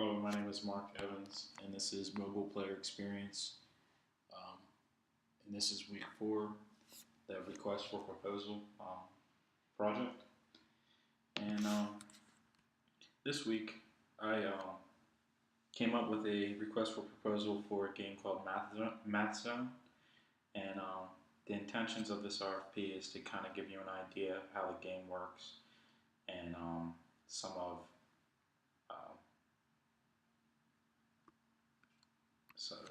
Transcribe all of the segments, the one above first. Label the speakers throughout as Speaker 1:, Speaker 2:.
Speaker 1: Hello, my name is Mark Evans, and this is Mobile Player Experience. Um, and this is week 4, the request for proposal project. And this week, I came up with a request for proposal for a game called Math Zone. And the intentions of this RFP is to kind of give you an idea of how the game works and some of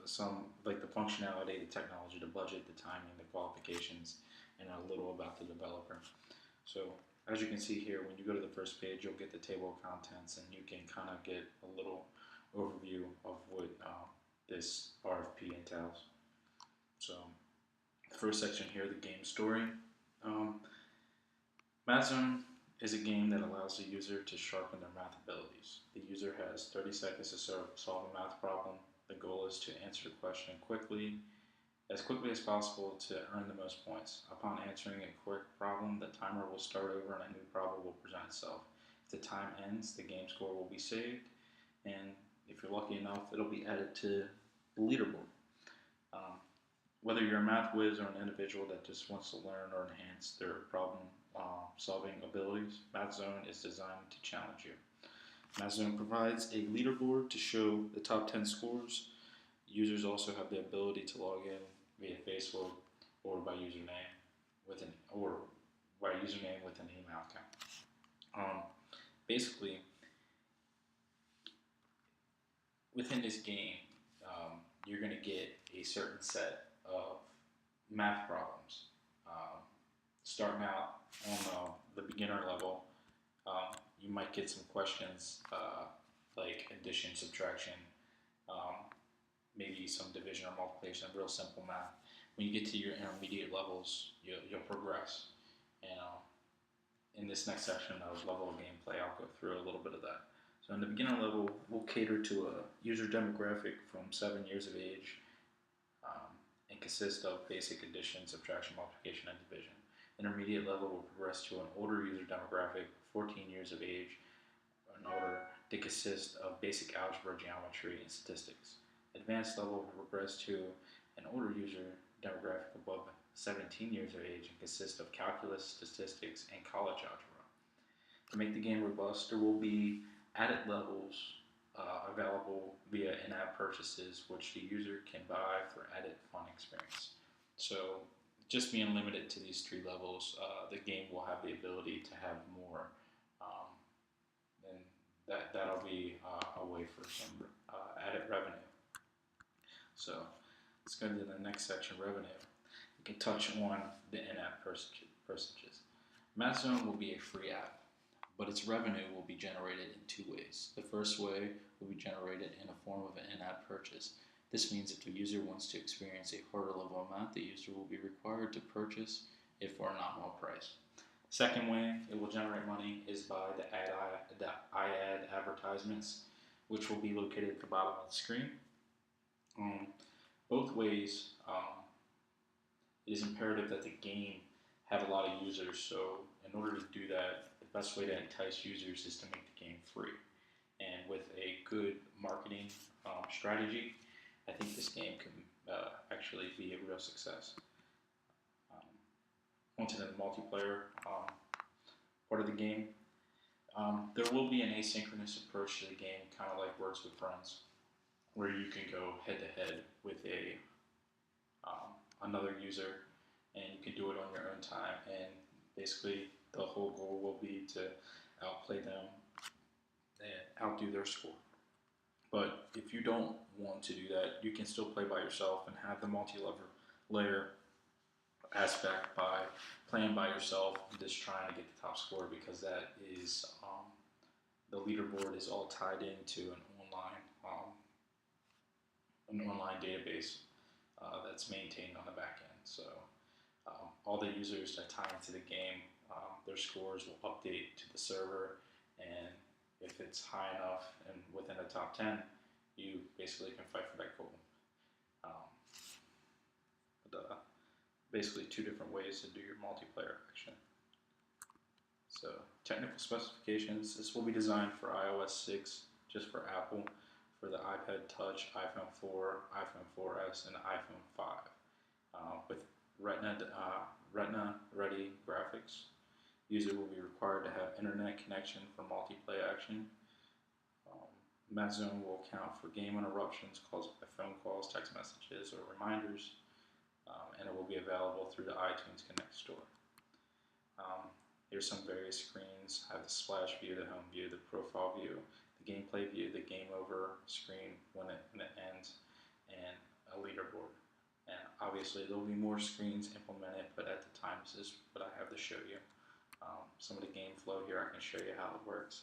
Speaker 1: some like the functionality, the technology, the budget, the timing, the qualifications, and a little about the developer. So as you can see here, when you go to the first page, you'll get the table of contents, and you can kind of get a little overview of what this RFP entails. So the first section here, the game story. Math Zone is a game that allows the user to sharpen their math abilities. The user has 30 seconds to solve a math problem. The goal is to answer the question as quickly as possible to earn the most points. Upon answering a quick problem, the timer will start over and a new problem will present itself. If the time ends, the game score will be saved, and if you're lucky enough, it'll be added to the leaderboard. Whether you're a math whiz or an individual that just wants to learn or enhance their problem solving abilities, Math Zone is designed to challenge you. Math Zone provides a leaderboard to show the top 10 scores. Users also have the ability to log in via Facebook or by username with an email account. Basically, within this game, you're going to get a certain set of math problems. Starting out on the beginner level, you might get some questions like addition, subtraction, maybe some division or multiplication, real simple math. When you get to your intermediate levels, you'll progress. And in this next section of level of gameplay, I'll go through a little bit of that. So in the beginner level, we'll cater to a user demographic from 7 years of age and consist of basic addition, subtraction, multiplication, and division. Intermediate level will progress to an older user demographic, 14 years of age, in order to consist of basic algebra, geometry, and statistics. Advanced level will progress to an older user demographic above 17 years of age and consist of calculus, statistics, and college algebra. To make the game robust, there will be added levels available via in-app purchases, which the user can buy for added fun experience. So just being limited to these 3 levels, the game will have the ability to have more, and that'll be a way for some added revenue. So let's go to the next section, revenue. We can touch on the in-app purchases. Math Zone will be a free app, but its revenue will be generated in 2 ways. The first way will be generated in the form of an in-app purchase. This means if the user wants to experience a harder level of math, the user will be required to purchase it for a nominal price. Second way it will generate money is by the ad advertisements, which will be located at the bottom of the screen. Both ways, it is imperative that the game have a lot of users, so in order to do that, the best way to entice users is to make the game free. And with a good marketing strategy, I think this game can actually be a real success. Onto the multiplayer part of the game. There will be an asynchronous approach to the game, kind of like Words with Friends, where you can go head-to-head with another user, and you can do it on your own time. And basically, the whole goal will be to outplay them and outdo their score. But if you don't want to do that, you can still play by yourself and have the multi-layer aspect by playing by yourself and just trying to get the top score, because that is the leaderboard is all tied into an online database that's maintained on the back end. So all the users that tie into the game, their scores will update to the server, and if it's high enough and within the top 10, you basically can fight for that goal. Basically 2 different ways to do your multiplayer action. So technical specifications, this will be designed for iOS 6, just for Apple. for the iPad Touch, iPhone 4, iPhone 4S, and iPhone 5 with Retina ready graphics. User will be required to have internet connection for multiplayer action. MathZone will account for game interruptions caused by phone calls, text messages, or reminders, and it will be available through the iTunes Connect store. Here's some various screens. I have the splash view, the home view, the profile view, the gameplay view, the game over screen when it ends, and a leaderboard. And obviously there will be more screens implemented, but at the time this is what I have to show you. Some of the game flow here, I can show you how it works.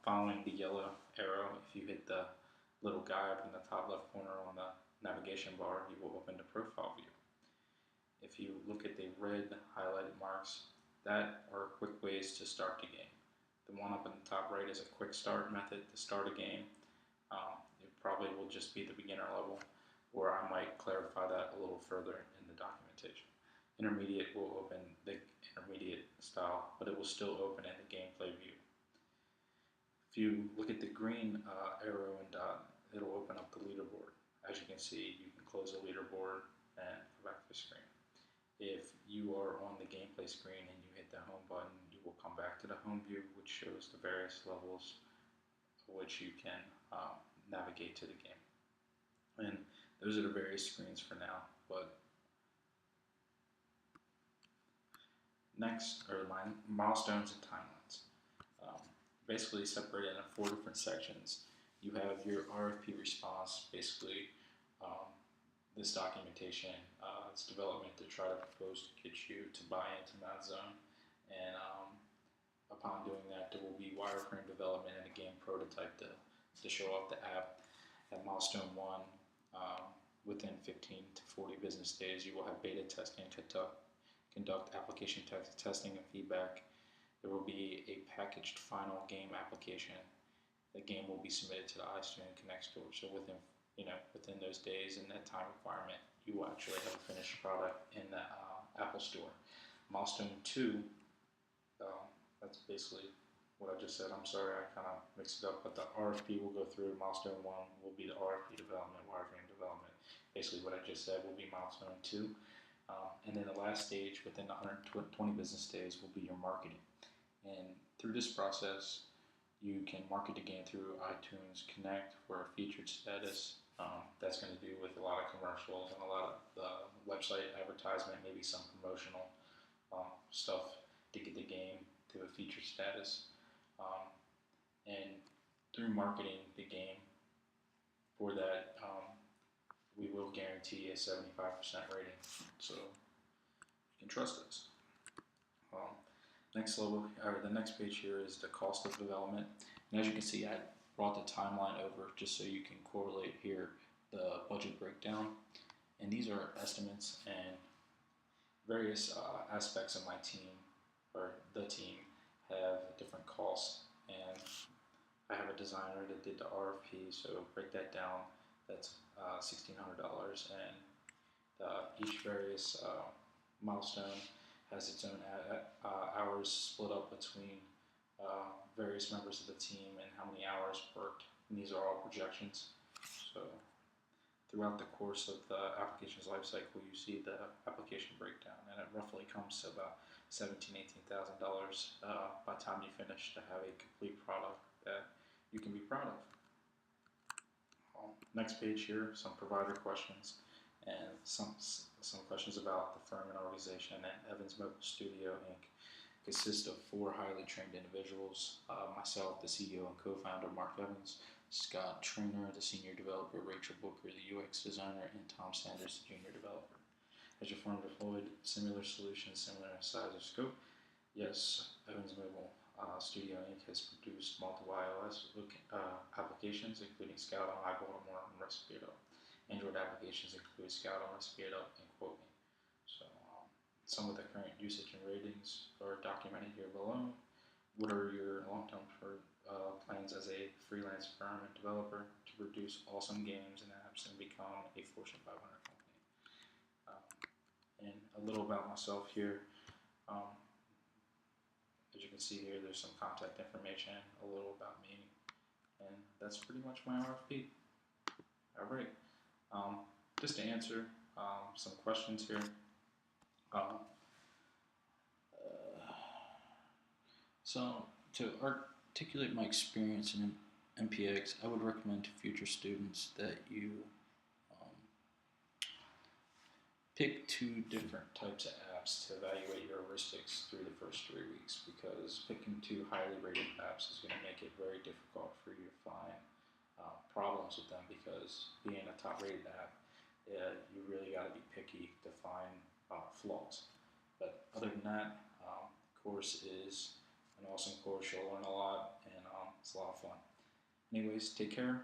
Speaker 1: Following the yellow arrow, if you hit the little guy up in the top left corner on the navigation bar, you will open the profile view. If you look at the red highlighted marks, that are quick ways to start the game. The one up in the top right is a quick start method to start a game. It probably will just be the beginner level, or I might clarify that a little further in the documentation. Intermediate will open the intermediate style, but it will still open in the gameplay view. If you look at the green arrow and dot, it'll open up the leaderboard. As you can see, you can close the leaderboard and go back to the screen. If you are on the gameplay screen and you hit the home button, you will come back to the home view, which shows the various levels which you can navigate to the game. And those are the various screens for now. But next are my milestones and timelines. Basically separated into 4 different sections. You have your RFP response, basically this documentation, its development to try to propose to get you to buy into MathZone, and upon doing that there will be wireframe development and a game prototype to show off the app. At milestone 1, within 15 to 40 business days you will have beta testing, conduct application testing and feedback. There will be a packaged final game application. The game will be submitted to the iTunes Connect store. So within those days and that time requirement, you will actually have a finished product in the Apple Store. Milestone 2, that's basically what I just said. I'm sorry, I kind of mixed it up, but the RFP will go through. Milestone 1 will be the RFP development, wireframe development. Basically what I just said will be milestone 2. And then the last stage within 120 business days will be your marketing. And through this process, you can market the game through iTunes Connect for a featured status. That's going to do with a lot of commercials and a lot of website advertisement, maybe some promotional stuff to get the game to a featured status. And through marketing the game for that, we will guarantee a 75% rating. So you can trust us. Next level, or the next page here is the cost of development. And as you can see, I brought the timeline over just so you can correlate here the budget breakdown. And these are estimates, and various aspects of my team, or the team, have different costs. And I have a designer that did the RFP, so break that down. That's $1,600, and each various milestone has its own hours split up between various members of the team and how many hours worked. And these are all projections. So throughout the course of the application's life cycle, you see the application breakdown, and it roughly comes to about $17,000 to $18,000 by the time you finish to have a complete product that you can be proud of. Next page here, some provider questions and some questions about the firm and organization. And Evans Mobile Studio Inc. consists of 4 highly trained individuals: myself, the CEO and co-founder, Mark Evans; Scott Trainer, the senior developer; Rachel Booker, the UX designer; and Tom Sanders, the junior developer. Has your firm deployed similar solutions, similar in size or scope? Yes, Evans Mobile Studio Inc. has produced multiple iOS applications, including Scout on iBaltimore and Respido. Android applications include Scout on Respido and QuoteMe. So some of the current usage and ratings are documented here below. What are your long-term plans as a freelance firm and developer to produce awesome games and apps and become a Fortune 500 company? And a little about myself here. As you can see here, there's some contact information, a little about me, And that's pretty much my RFP. All right. Just to answer some questions here. Um, so to articulate my experience in MPX, I would recommend to future students that you um, pick 2 different types of apps to evaluate your heuristics through the first 3 weeks, because picking 2 highly rated apps is going to make it very difficult for you to find problems with them, because being a top rated app, you really got to be picky to find flaws. But other than that, the course is an awesome course. You'll learn a lot, and it's a lot of fun. Anyways, take care.